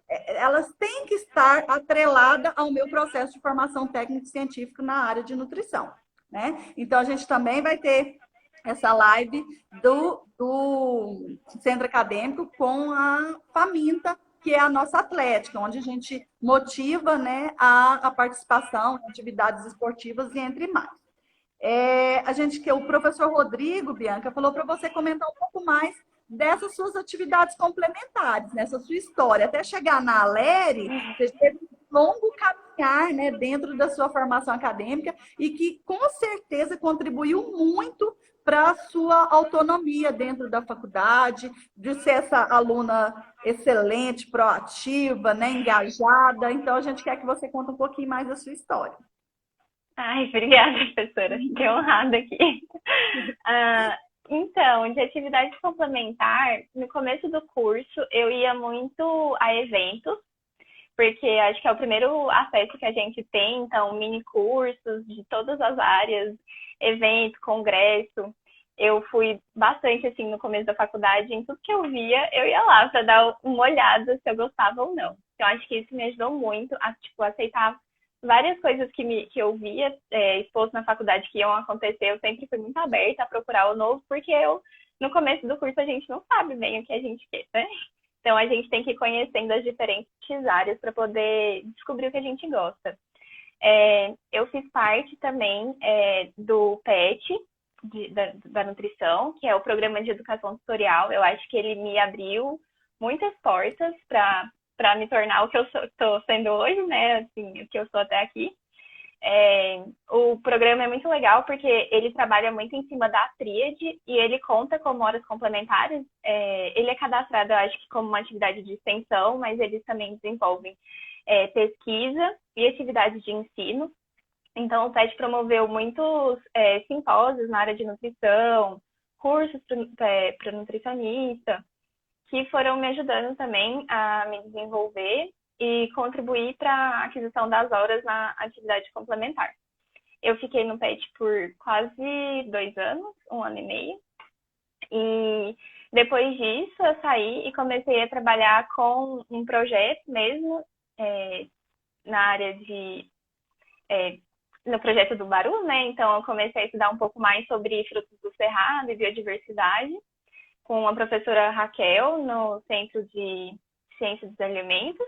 elas têm que estar atreladas ao meu processo de formação técnico-científica na área de nutrição, né? Então, a gente também vai ter essa live do Centro Acadêmico com a Faminta, que é a nossa atlética, onde a gente motiva, né, a participação em atividades esportivas e entre mais. O professor Rodrigo, Bianca, falou para você comentar um pouco mais dessas suas atividades complementares, nessa sua história. Até chegar na Aleri, você teve um longo caminhar, né, dentro da sua formação acadêmica e que, com certeza, contribuiu muito para a sua autonomia dentro da faculdade, de ser essa aluna excelente, proativa, né, engajada. Então, a gente quer que você conte um pouquinho mais da sua história. Ai, obrigada, professora. Fiquei honrada aqui. Então, de atividade complementar, no começo do curso eu ia muito a eventos, porque acho que é o primeiro acesso que a gente tem, então, mini cursos de todas as áreas, evento, congresso. Eu fui bastante, assim, no começo da faculdade, em tudo que eu via, eu ia lá para dar uma olhada se eu gostava ou não. Então, acho que isso me ajudou muito a, tipo, aceitar várias coisas que eu via exposto na faculdade que iam acontecer. Eu sempre fui muito aberta a procurar o novo, porque no começo do curso, a gente não sabe bem o que a gente quer, né? Então, a gente tem que ir conhecendo as diferentes áreas para poder descobrir o que a gente gosta. Eu fiz parte também do PET, da nutrição, que é o Programa de Educação Tutorial. Eu acho que ele me abriu muitas portas para me tornar o que eu estou sendo hoje, né? Assim, o que eu sou até aqui. O programa é muito legal porque ele trabalha muito em cima da tríade e ele conta como horas complementares. Ele é cadastrado, eu acho que como uma atividade de extensão, mas eles também desenvolvem pesquisa e atividades de ensino. Então, o PET promoveu muitos simpósios na área de nutrição, cursos para nutricionista, que foram me ajudando também a me desenvolver e contribuir para a aquisição das horas na atividade complementar. Eu fiquei no PET por quase 2 anos, 1 ano e meio. E depois disso, eu saí e comecei a trabalhar com um projeto mesmo, na área no projeto do Baru, né? Então, eu comecei a estudar um pouco mais sobre frutos do cerrado e biodiversidade, com a professora Raquel, no Centro de Ciência dos Alimentos.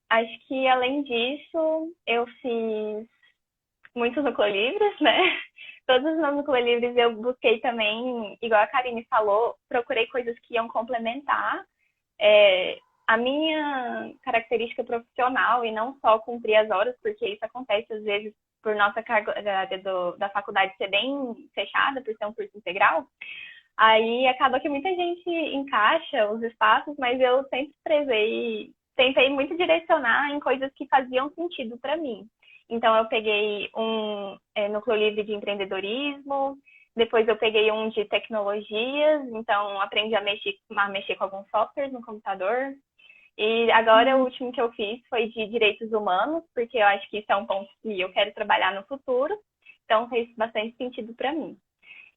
Acho que, além disso, eu fiz muitos nucleolivres, né? Todos os meus nucleolivres eu busquei também, igual a Karine falou, procurei coisas que iam complementar a minha característica profissional e não só cumprir as horas, porque isso acontece às vezes por nossa carga da faculdade ser bem fechada, por ser um curso integral. Aí acaba que muita gente encaixa os espaços, mas eu sempre tentei muito direcionar em coisas que faziam sentido para mim. Então, eu peguei um nucleolivre de empreendedorismo, depois eu peguei um de tecnologias, então aprendi a mexer com alguns softwares no computador. E agora o último que eu fiz foi de direitos humanos, porque eu acho que isso é um ponto que eu quero trabalhar no futuro, então fez bastante sentido para mim.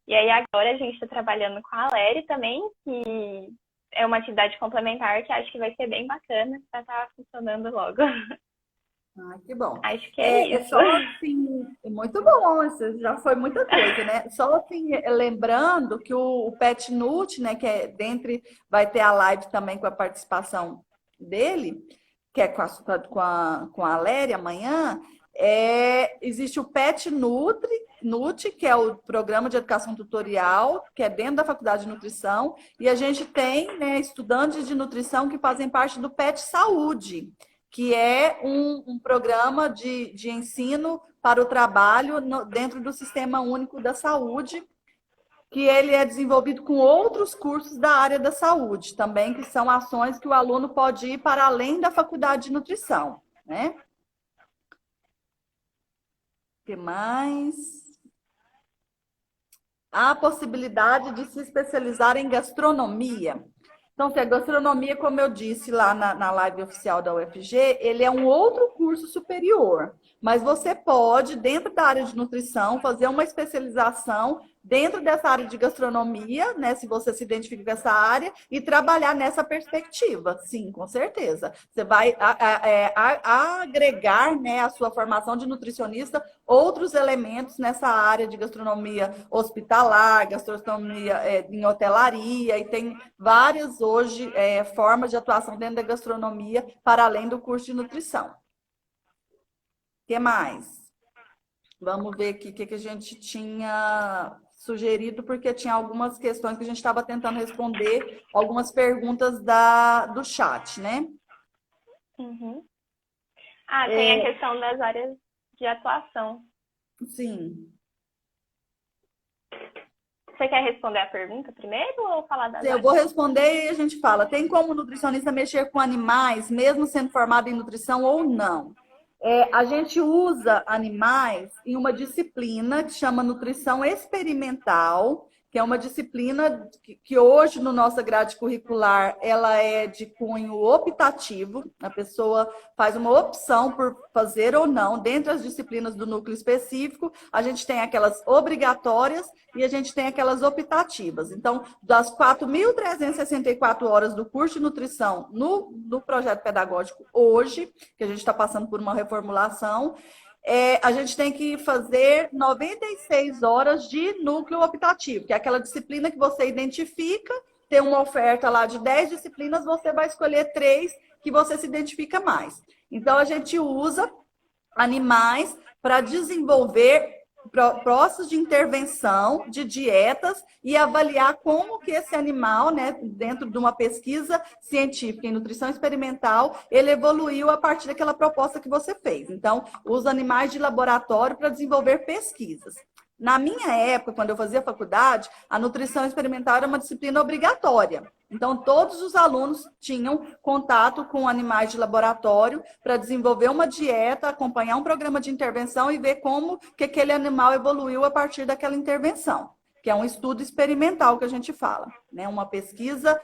E aí agora a gente está trabalhando com a Aleri também, que é uma atividade complementar que acho que vai ser bem bacana para estar funcionando logo. Ah, que bom. Acho que é isso. Só assim, muito bom, isso já foi muita coisa, né? Só assim, lembrando que o Pet Nut, né, que é vai ter a live também com a participação dele, que é com a Léria amanhã, existe o Pet Nut, que é o programa de educação tutorial, que é dentro da Faculdade de Nutrição, e a gente tem, né, estudantes de nutrição que fazem parte do Pet Saúde, que é um programa de ensino para o trabalho dentro do Sistema Único da Saúde, que ele é desenvolvido com outros cursos da área da saúde também, que são ações que o aluno pode ir para além da faculdade de nutrição, né? O que mais? Há a possibilidade de se especializar em gastronomia. Então, se a gastronomia, como eu disse lá na live oficial da UFG, ele é um outro curso superior. Mas você pode, dentro da área de nutrição, fazer uma especialização dentro dessa área de gastronomia, né? Se você se identifica com essa área, e trabalhar nessa perspectiva. Sim, com certeza. Você vai agregar, né, a sua formação de nutricionista outros elementos nessa área de gastronomia hospitalar, gastronomia em hotelaria, e tem várias hoje formas de atuação dentro da gastronomia para além do curso de nutrição. O que mais? Vamos ver aqui o que a gente tinha sugerido, porque tinha algumas questões que a gente estava tentando responder, algumas perguntas do chat, né? Uhum. Tem a questão das áreas de atuação. Sim. Você quer responder a pergunta primeiro ou falar das áreas? Eu vou responder e a gente fala. Tem como nutricionista mexer com animais, mesmo sendo formado em nutrição ou não? A gente usa animais em uma disciplina que chama nutrição experimental, que é uma disciplina que hoje no nossa grade curricular ela é de cunho optativo. A pessoa faz uma opção por fazer ou não. Dentre as disciplinas do núcleo específico, a gente tem aquelas obrigatórias e a gente tem aquelas optativas. Então, das 4.364 horas do curso de nutrição no projeto pedagógico hoje, que a gente está passando por uma reformulação, a gente tem que fazer 96 horas de núcleo optativo, que é aquela disciplina que você identifica, tem uma oferta lá de 10 disciplinas, você vai escolher 3 que você se identifica mais. Então, a gente usa animais para desenvolver processos de intervenção, de dietas e avaliar como que esse animal, né, dentro de uma pesquisa científica em nutrição experimental, ele evoluiu a partir daquela proposta que você fez. Então, usa animais de laboratório para desenvolver pesquisas. Na minha época, quando eu fazia faculdade, a nutrição experimental era uma disciplina obrigatória. Então, todos os alunos tinham contato com animais de laboratório para desenvolver uma dieta, acompanhar um programa de intervenção e ver como que aquele animal evoluiu a partir daquela intervenção, que é um estudo experimental que a gente fala, né? Uma pesquisa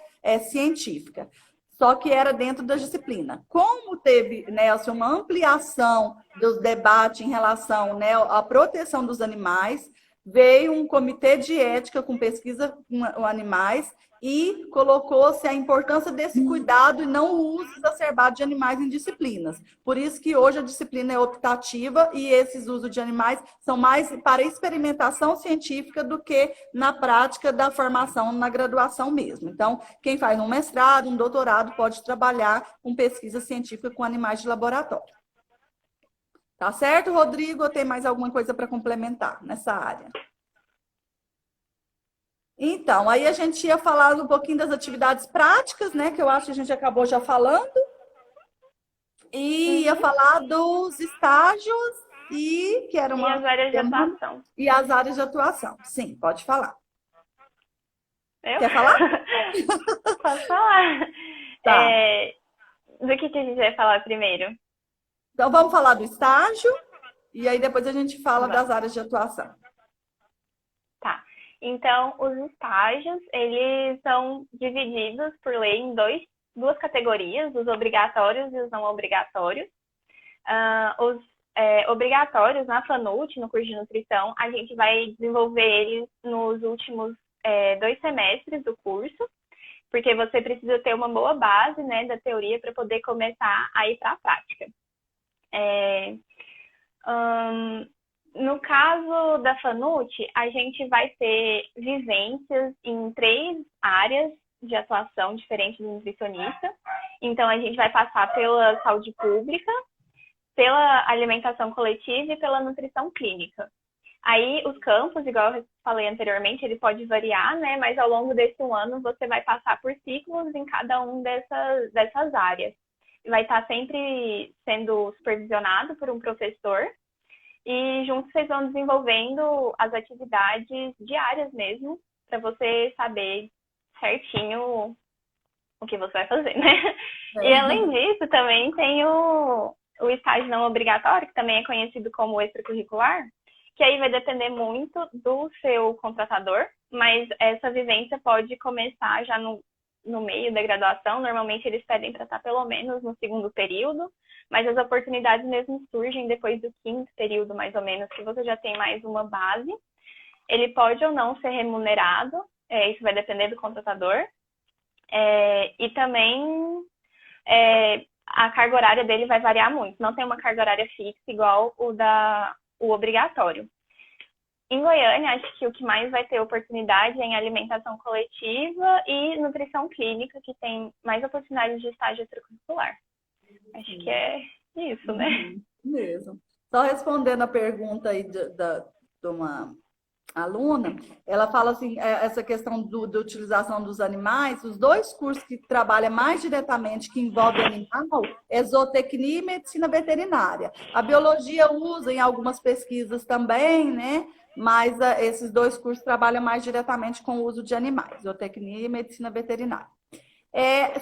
científica. Só que era dentro da disciplina. Como teve, Nelson, uma ampliação dos debates em relação, né, à proteção dos animais, veio um comitê de ética com pesquisa com animais e colocou-se a importância desse cuidado e não o uso exacerbado de animais em disciplinas. Por isso que hoje a disciplina é optativa e esses usos de animais são mais para experimentação científica do que na prática da formação na graduação mesmo. Então, quem faz um mestrado, um doutorado, pode trabalhar com pesquisa científica com animais de laboratório. Tá certo, Rodrigo? Ou tem mais alguma coisa para complementar nessa área? Então, aí a gente ia falar um pouquinho das atividades práticas, né? Que eu acho que a gente acabou já falando. E ia falar dos estágios e que era uma... E as áreas de atuação. E as áreas de atuação. Sim, pode falar. Eu? Quer falar? Posso falar. Tá. Do que a gente vai falar primeiro? Então, vamos falar do estágio e aí depois a gente fala das áreas de atuação. Tá. Então, os estágios, eles são divididos por lei em duas categorias, os obrigatórios e os não obrigatórios. Os obrigatórios, na FANUT, no curso de nutrição, a gente vai desenvolver eles nos últimos 2 semestres do curso, porque você precisa ter uma boa base, né, da teoria para poder começar a ir para a prática. No caso da FANUT, a gente vai ter vivências em 3 áreas de atuação diferentes do nutricionista. Então, a gente vai passar pela saúde pública, pela alimentação coletiva e pela nutrição clínica. Aí, os campos, igual eu falei anteriormente, ele pode variar, né? Mas ao longo desse ano, você vai passar por ciclos em cada um dessas áreas. Vai estar sempre sendo supervisionado por um professor. E juntos vocês vão desenvolvendo as atividades diárias mesmo, para você saber certinho o que você vai fazer, né? E além disso, também tem o estágio não obrigatório, que também é conhecido como extracurricular, que aí vai depender muito do seu contratador, mas essa vivência pode começar já no meio da graduação. Normalmente eles pedem para estar pelo menos no 2º período, mas as oportunidades mesmo surgem depois do 5º período, mais ou menos, que você já tem mais uma base. Ele pode ou não ser remunerado, isso vai depender do contratador. E também a carga horária dele vai variar muito. Não tem uma carga horária fixa igual o obrigatório. Em Goiânia, acho que o que mais vai ter oportunidade é em alimentação coletiva e nutrição clínica, que tem mais oportunidades de estágio extracurricular. Acho que é isso, né? Mesmo. Só respondendo a pergunta aí de uma aluna, ela fala assim, essa questão da utilização dos animais, os 2 cursos que trabalham mais diretamente, que envolvem animal, é zootecnia e medicina veterinária. A biologia usa em algumas pesquisas também, né? Mas esses 2 cursos trabalham mais diretamente com o uso de animais, zootecnia e medicina veterinária.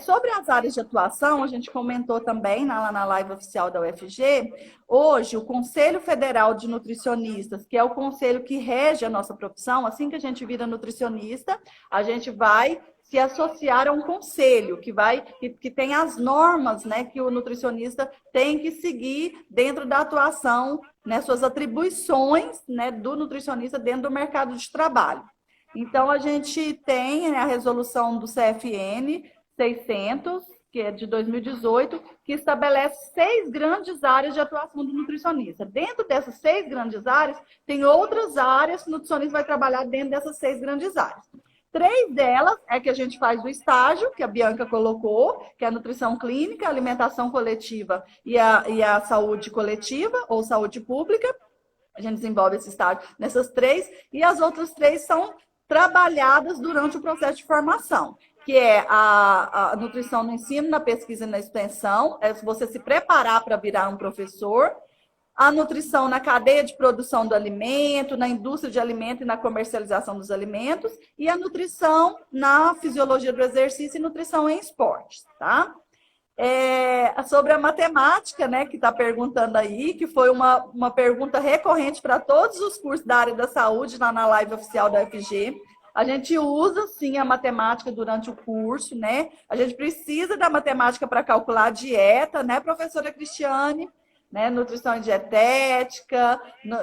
Sobre as áreas de atuação, a gente comentou também lá na live oficial da UFG, hoje o Conselho Federal de Nutricionistas, que é o conselho que rege a nossa profissão, assim que a gente vira nutricionista, a gente vai se associar a um conselho que tem as normas, né, que o nutricionista tem que seguir dentro da atuação, né, suas atribuições, né, do nutricionista dentro do mercado de trabalho. Então, a gente tem, né, a resolução do CFN 600, que é de 2018, que estabelece 6 grandes áreas de atuação do nutricionista. Dentro dessas 6 grandes áreas, tem outras áreas que o nutricionista vai trabalhar dentro dessas 6 grandes áreas. 3 delas é que a gente faz o estágio, que a Bianca colocou, que é a nutrição clínica, a alimentação coletiva e a saúde coletiva ou saúde pública. A gente desenvolve esse estágio nessas 3, e as outras 3 são trabalhadas durante o processo de formação, que é a nutrição no ensino, na pesquisa e na extensão, é você se preparar para virar um professor, a nutrição na cadeia de produção do alimento, na indústria de alimento e na comercialização dos alimentos, e a nutrição na fisiologia do exercício e nutrição em esportes, tá? Sobre a matemática, né, que está perguntando aí, que foi uma pergunta recorrente para todos os cursos da área da saúde, lá na live oficial da UFG. A gente usa, sim, a matemática durante o curso, né? A gente precisa da matemática para calcular a dieta, né, professora Cristiane? Né, nutrição e dietética,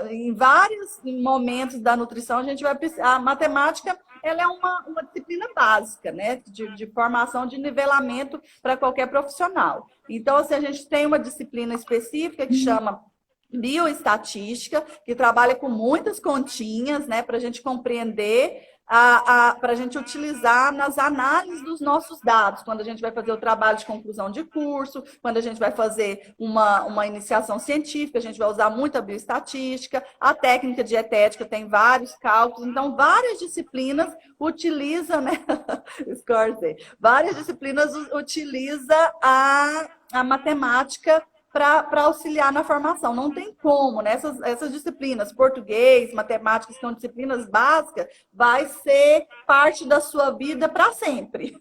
em vários momentos da nutrição a gente vai precisar. A matemática, ela é uma disciplina básica, né, de formação, de nivelamento para qualquer profissional. Então, assim, a gente tem uma disciplina específica que chama bioestatística, que trabalha com muitas continhas, né, para a gente compreender, para a gente utilizar nas análises dos nossos dados, quando a gente vai fazer o trabalho de conclusão de curso, quando a gente vai fazer uma iniciação científica, a gente vai usar muito a bioestatística, a técnica dietética tem vários cálculos, então várias disciplinas utilizam, né? Várias disciplinas utilizam a matemática para auxiliar na formação. Não tem como, né? Essas disciplinas, português, matemática, que são disciplinas básicas, vai ser parte da sua vida para sempre.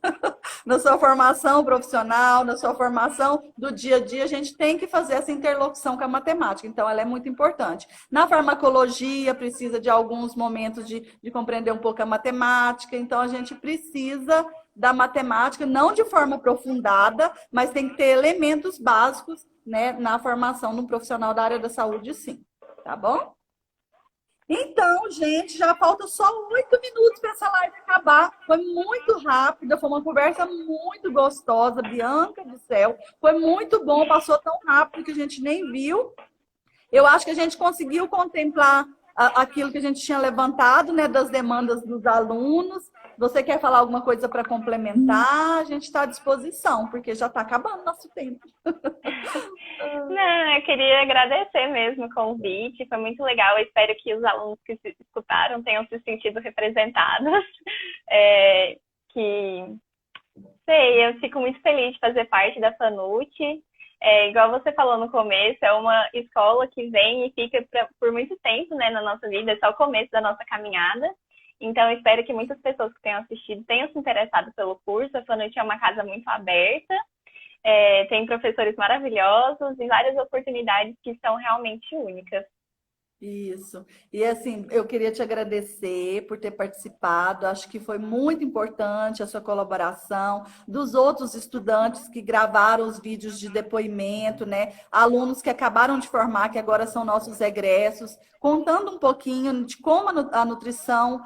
Na sua formação profissional, na sua formação do dia a dia, a gente tem que fazer essa interlocução com a matemática. Então, ela é muito importante. Na farmacologia, precisa de alguns momentos de compreender um pouco a matemática. Então, a gente precisa da matemática, não de forma aprofundada, mas tem que ter elementos básicos, né, na formação de um profissional da área da saúde, sim. Tá bom? Então, gente, já falta só 8 minutos para essa live acabar. Foi muito rápida, foi uma conversa muito gostosa, Bianca do céu. Foi muito bom, passou tão rápido que a gente nem viu. Eu acho que a gente conseguiu contemplar aquilo que a gente tinha levantado, né, das demandas dos alunos. Você quer falar alguma coisa para complementar? A gente está à disposição, porque já está acabando nosso tempo. Não, eu queria agradecer mesmo o convite, foi muito legal. Eu espero que os alunos que se escutaram tenham se sentido representados. Eu fico muito feliz de fazer parte da FANUT. Igual você falou no começo, é uma escola que vem e fica por muito tempo, né, na nossa vida, é só o começo da nossa caminhada. Então, eu espero que muitas pessoas que tenham assistido tenham se interessado pelo curso. A FANUT é uma casa muito aberta, tem professores maravilhosos e várias oportunidades que são realmente únicas. Isso. E assim, eu queria te agradecer por ter participado. Acho que foi muito importante a sua colaboração, dos outros estudantes que gravaram os vídeos de depoimento, né? Alunos que acabaram de formar, que agora são nossos egressos, contando um pouquinho de como a nutrição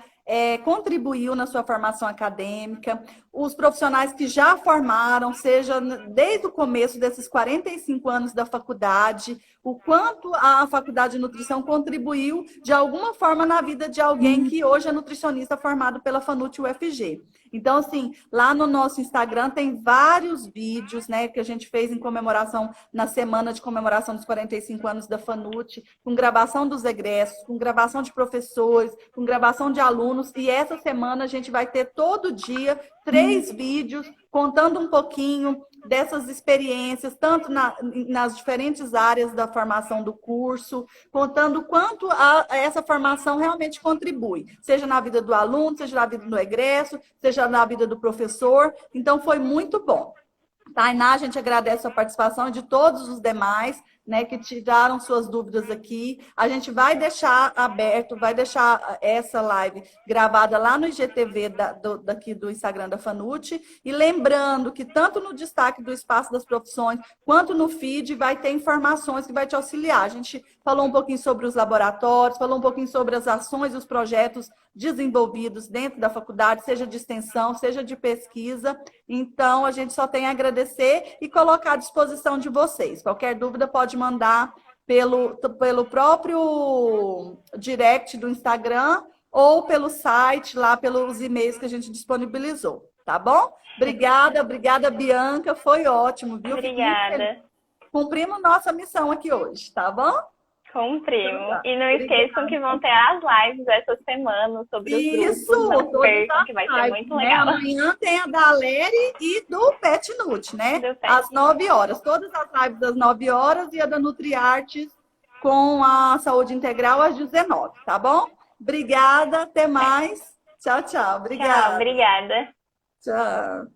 contribuiu na sua formação acadêmica, os profissionais que já formaram, seja desde o começo desses 45 anos da faculdade, o quanto a faculdade de nutrição contribuiu de alguma forma na vida de alguém que hoje é nutricionista formado pela FANUT UFG. Então, assim, lá no nosso Instagram tem vários vídeos, né, que a gente fez em comemoração, na semana de comemoração dos 45 anos da FANUT, com gravação dos egressos, com gravação de professores, com gravação de alunos, e essa semana a gente vai ter todo dia 3 vídeos contando um pouquinho dessas experiências, tanto nas diferentes áreas da formação do curso, contando quanto essa formação realmente contribui, seja na vida do aluno, seja na vida do egresso, seja na vida do professor. Então, foi muito bom. Tainá, a gente agradece a participação de todos os demais, né, que tiraram suas dúvidas aqui. A gente vai deixar aberto, vai deixar essa live gravada lá no IGTV daqui do Instagram da Fanute. E lembrando que tanto no destaque do Espaço das Profissões, quanto no feed, vai ter informações que vai te auxiliar. A gente falou um pouquinho sobre os laboratórios, falou um pouquinho sobre as ações e os projetos desenvolvidos dentro da faculdade, seja de extensão, seja de pesquisa. Então, a gente só tem a agradecer e colocar à disposição de vocês. Qualquer dúvida pode mandar pelo próprio direct do Instagram ou pelo site, lá pelos e-mails que a gente disponibilizou, tá bom? Obrigada, Bianca, foi ótimo, viu? Obrigada. Cumprimos nossa missão aqui hoje, tá bom? Cumprimos. E não esqueçam que vão ter as lives essa semana sobre os grupos. Não percam, que vai ser muito legal. Né? Amanhã tem a da Leri e do Pet Nut, né? Às 9 horas. Todas as lives às 9 horas e a da Nutriartes com a Saúde Integral às 19, tá bom? Obrigada, até mais. Tchau, tchau. Obrigada. Tchau, obrigada. Tchau.